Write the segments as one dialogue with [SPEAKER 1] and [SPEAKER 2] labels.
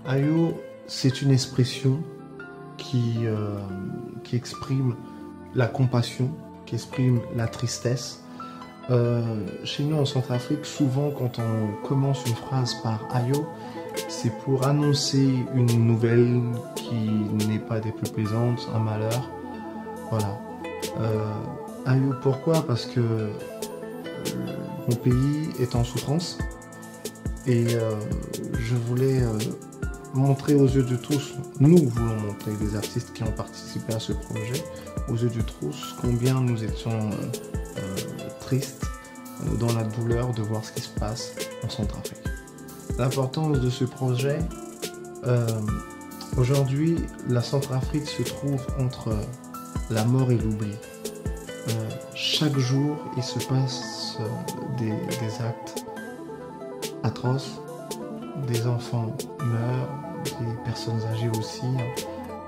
[SPEAKER 1] Ayo, c'est une expression qui exprime la compassion, qui exprime la tristesse. Chez nous en Centrafrique, souvent quand on commence une phrase par Ayo, c'est pour annoncer une nouvelle qui n'est pas des plus plaisantes, un malheur. Voilà. Ayo, pourquoi? Parce que mon pays est en souffrance et je voulais montrer aux yeux de tous, nous voulons montrer, les artistes qui ont participé à ce projet, aux yeux de tous, combien nous étions tristes dans la douleur de voir ce qui se passe en Centrafrique. L'importance de ce projet, aujourd'hui, la Centrafrique se trouve entre la mort et l'oubli. Chaque jour, il se passe des actes atroces, des enfants meurent, des personnes âgées aussi.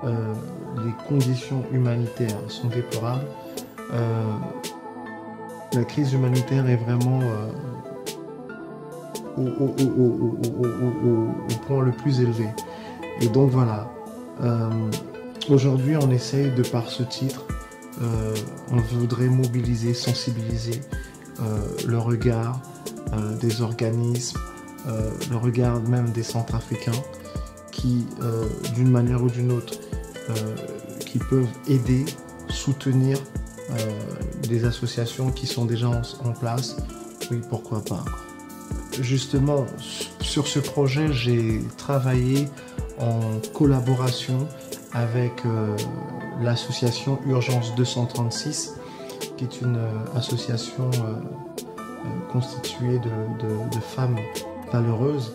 [SPEAKER 1] Les conditions humanitaires sont déplorables. La crise humanitaire est vraiment au point le plus élevé. Et donc voilà, aujourd'hui on essaye de par ce titre, on voudrait mobiliser, sensibiliser le regard des organismes, le regard même des Centrafricains qui, d'une manière ou d'une autre, qui peuvent aider, soutenir des associations qui sont déjà en place. Oui, pourquoi pas. Justement, sur ce projet, j'ai travaillé en collaboration avec l'association Urgence 236, qui est une association constituée de femmes valeureuses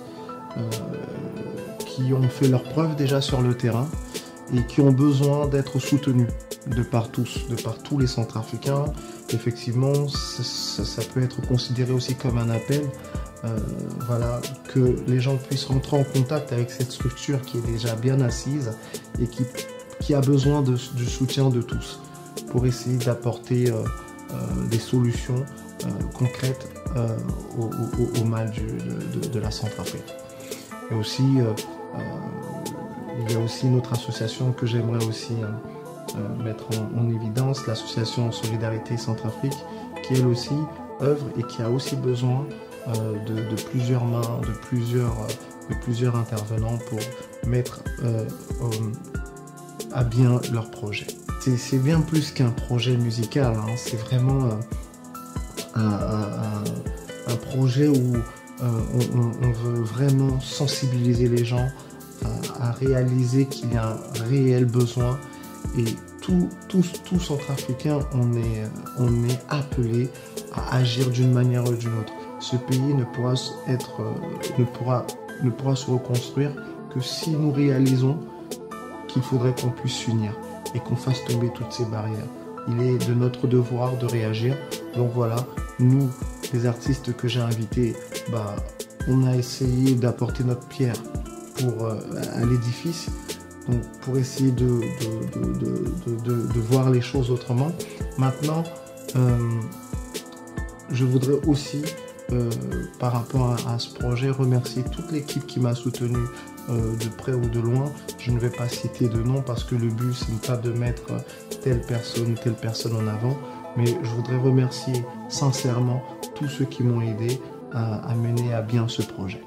[SPEAKER 1] qui ont fait leurs preuves déjà sur le terrain et qui ont besoin d'être soutenues de par tous les Centrafricains. Effectivement, ça peut être considéré aussi comme un appel, voilà, que les gens puissent rentrer en contact avec cette structure qui est déjà bien assise et qui a besoin du soutien de tous pour essayer d'apporter des solutions concrètes au mal de la Centrafrique. Et aussi, il y a aussi une autre association que j'aimerais aussi mettre en évidence, l'association Solidarité Centrafrique, qui elle aussi œuvre et qui a aussi besoin de plusieurs mains, de plusieurs intervenants pour mettre à bien leur projet. C'est bien plus qu'un projet musical, hein, c'est vraiment un projet où on veut vraiment sensibiliser les gens à réaliser qu'il y a un réel besoin. Et tout Centrafricain, on est appelé à agir d'une manière ou d'une autre. Ce pays ne pourra se reconstruire que si nous réalisons qu'il faudrait qu'on puisse s'unir et qu'on fasse tomber toutes ces barrières. Il est de notre devoir de réagir. Donc voilà, nous, les artistes que j'ai invités, on a essayé d'apporter notre pierre à l'édifice. Donc pour essayer de voir les choses autrement. Maintenant, je voudrais aussi, par rapport à ce projet, remercier toute l'équipe qui m'a soutenu de près ou de loin. Je ne vais pas citer de nom parce que le but, ce n'est pas de mettre telle personne en avant, mais je voudrais remercier sincèrement tous ceux qui m'ont aidé à mener à bien ce projet.